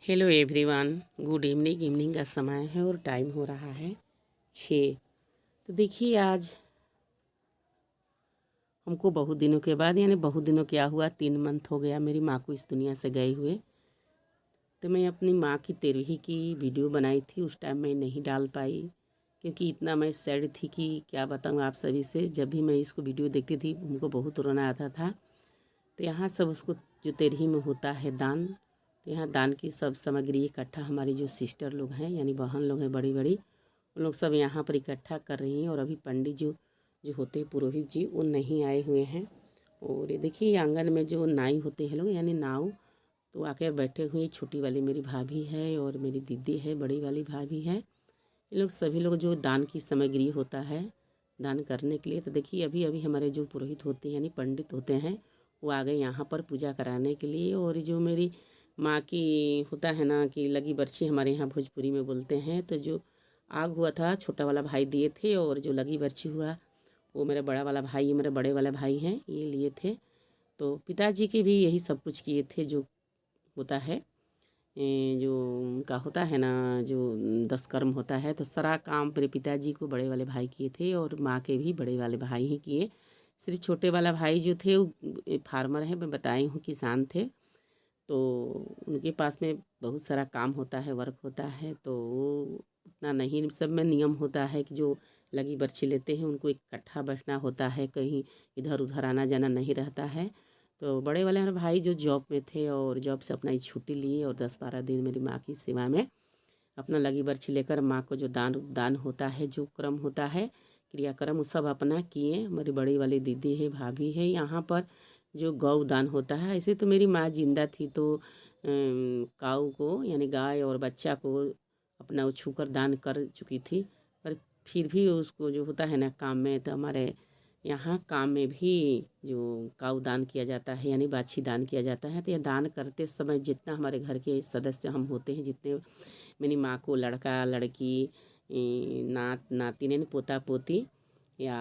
Hello everyone, good evening. Evening का समय है और टाइम हो रहा है 6। तो देखिए, आज हमको बहुत दिनों के बाद, यानी बहुत दिनों क्या हुआ, 3 मंथ हो गया मेरी माँ को इस दुनिया से गए हुए। तो मैं अपनी माँ की 13वीं की वीडियो बनाई थी। उस टाइम मैं नहीं डाल पाई क्योंकि इतना मैं सैड थी कि क्या बताऊँ आप सभी से। जब भी मैं इसको वीडियो देखती थी हमको बहुत रोना आता था। तो यहाँ सब उसको जो 13वीं में होता है दान, तो यहाँ दान की सब सामग्री इकट्ठा हमारी जो सिस्टर लोग हैं, यानी बहन लोग हैं बड़ी बड़ी, उन लोग सब यहाँ पर इकट्ठा कर रही हैं। और अभी पंडित जो जो होते हैं पुरोहित जी, वो नहीं आए हुए हैं। और ये देखिए आंगन में जो नाई होते हैं लोग, यानी नाव, तो आके बैठे हुए। छोटी वाली मेरी भाभी है और मेरी दीदी है, बड़ी वाली भाभी है। ये लोग सभी लोग जो दान की सामग्री होता है दान करने के लिए। तो देखिए अभी अभी हमारे जो पुरोहित होते हैं यानी पंडित होते हैं, वो आ गए यहाँ पर पूजा कराने के लिए। और जो मेरी माँ की होता है ना कि लगी बर्छी, हमारे यहाँ भोजपुरी में बोलते हैं, तो जो आग हुआ था छोटा वाला भाई दिए थे, और जो लगी बर्छी हुआ वो मेरा बड़ा वाला भाई, मेरे बड़े वाले भाई हैं, ये लिए थे। तो पिताजी के भी यही सब कुछ किए थे जो होता है, जो उनका होता है ना, जो 10 कर्म होता है। तो सारा काम मेरे पिताजी को बड़े वाले भाई किए थे और माँ के भी बड़े वाले भाई ही किए। सिर्फ छोटे वाला भाई जो थे वो फार्मर है, मैं बताई हूँ, किसान थे। तो उनके पास में बहुत सारा काम होता है, वर्क होता है, तो वो उतना नहीं। सब में नियम होता है कि जो लगी बर्छी लेते हैं उनको इकट्ठा बैठना होता है, कहीं इधर उधर आना जाना नहीं रहता है। तो बड़े वाले हमारे भाई जो जॉब में थे और जॉब से अपना छुट्टी लिए और 10-12 दिन मेरी माँ की सेवा में अपना लगी बर्छी लेकर माँ को जो दान होता है, जो क्रम होता है, क्रियाक्रम, वो सब अपना किए। हमारी बड़ी वाली दीदी है, भाभी है। यहाँ पर जो गौ दान होता है, ऐसे तो मेरी माँ जिंदा थी तो काऊ को यानी गाय और बच्चा को अपना छूकर दान कर चुकी थी। पर फिर भी उसको जो होता है ना काम में, तो हमारे यहाँ काम में भी जो काऊ दान किया जाता है यानी बाछी दान किया जाता है। तो यह दान करते समय जितना हमारे घर के सदस्य हम होते हैं, जितने मेरी माँ को लड़का लड़की, नात नातिन यानी पोता पोती या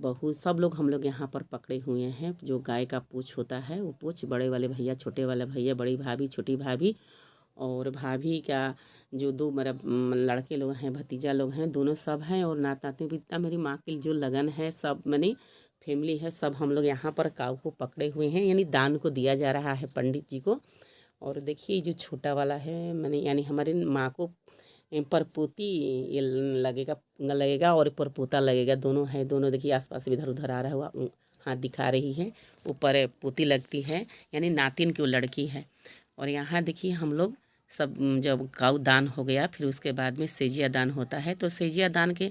बहू, सब लोग हम लोग यहाँ पर पकड़े हुए हैं। जो गाय का पूँछ होता है वो पूँछ, बड़े वाले भैया, छोटे वाले भैया, बड़ी भाभी, छोटी भाभी, और भाभी का जो 2 मेरा लड़के लोग हैं, भतीजा लोग हैं, दोनों सब हैं। और नात नातिन भी, इतना मेरी माँ की जो लगन है, सब मैंने फैमिली है, सब हम लोग यहाँ पर काऊ को पकड़े हुए हैं, यानी दान को दिया जा रहा है पंडित जी को। और देखिए जो छोटा वाला है मैंने, यानी हमारी माँ को परपोती ये लगेगा और परपोता लगेगा, दोनों है। दोनों देखिए आसपास इधर उधर आ रहा हुआ हाथ दिखा रही है। ऊपर पोती लगती है यानी नातिन की वो लड़की है। और यहाँ देखिए हम लोग सब, जब काऊ दान हो गया फिर उसके बाद में सेजिया दान होता है। तो सेजिया दान के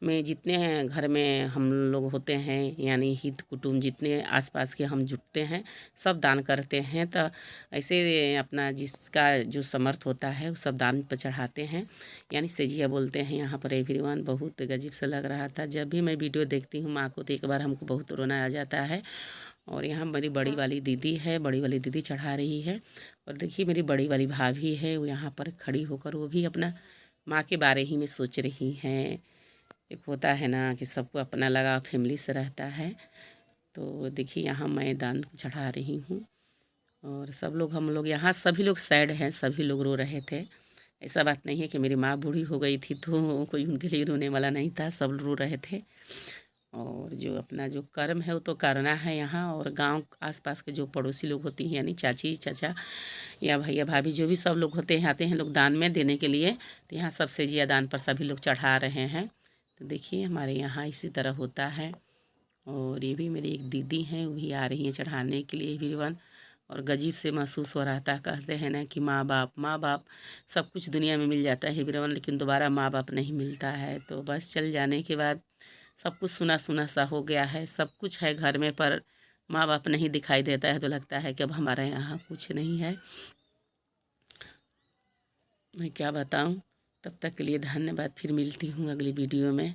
में जितने हैं घर में हम लोग होते हैं, यानी हित कुटुंब जितने आसपास के हम जुटते हैं, सब दान करते हैं। तो ऐसे अपना जिसका जो समर्थ होता है वो सब दान पर चढ़ाते हैं, यानी सेजिया बोलते हैं यहाँ पर। एवरीवन बहुत गजीब सा लग रहा था। जब भी मैं वीडियो देखती हूँ माँ को तो एक बार हमको बहुत रोना आ जाता है। और यहाँ मेरी बड़ी वाली दीदी है, बड़ी वाली दीदी चढ़ा रही है। और देखिए मेरी बड़ी वाली भाभी है, वो यहाँ पर खड़ी होकर वो भी अपना माँ के बारे ही में सोच रही हैं। एक होता है ना कि सबको अपना लगा फैमिली से रहता है। तो देखिए यहाँ मैं दान चढ़ा रही हूँ और सब लोग, हम लोग यहाँ सभी लोग सैड हैं, सभी लोग रो रहे थे। ऐसा बात नहीं है कि मेरी माँ बूढ़ी हो गई थी तो कोई उनके लिए रोने वाला नहीं था, सब रो रहे थे। और जो अपना जो कर्म है वो तो करना है यहाँ। और गांव आसपास के जो पड़ोसी लोग होती हैं, यानी चाची चाचा या भैया भाभी, जो भी सब लोग होते हैं, आते हैं लोग दान में देने के लिए। तो यहाँ सबसे जिया दान पर सभी लोग चढ़ा रहे हैं। तो देखिए हमारे यहाँ इसी तरह होता है। और ये भी मेरी एक दीदी हैं, वो भी आ रही हैं चढ़ाने के लिए एवरीवन। और गजीब से महसूस हो रहा था। कहते हैं ना कि माँ बाप सब कुछ दुनिया में मिल जाता है एवरीवन, लेकिन दोबारा माँ बाप नहीं मिलता है। तो बस चल जाने के बाद सब कुछ सुना सुना सा हो गया है। सब कुछ है घर में पर माँ बाप नहीं दिखाई देता है, तो लगता है कि अब हमारे यहाँ कुछ नहीं है। मैं क्या बताऊँ। तब तक के लिए धन्यवाद। फिर मिलती हूँ अगली वीडियो में।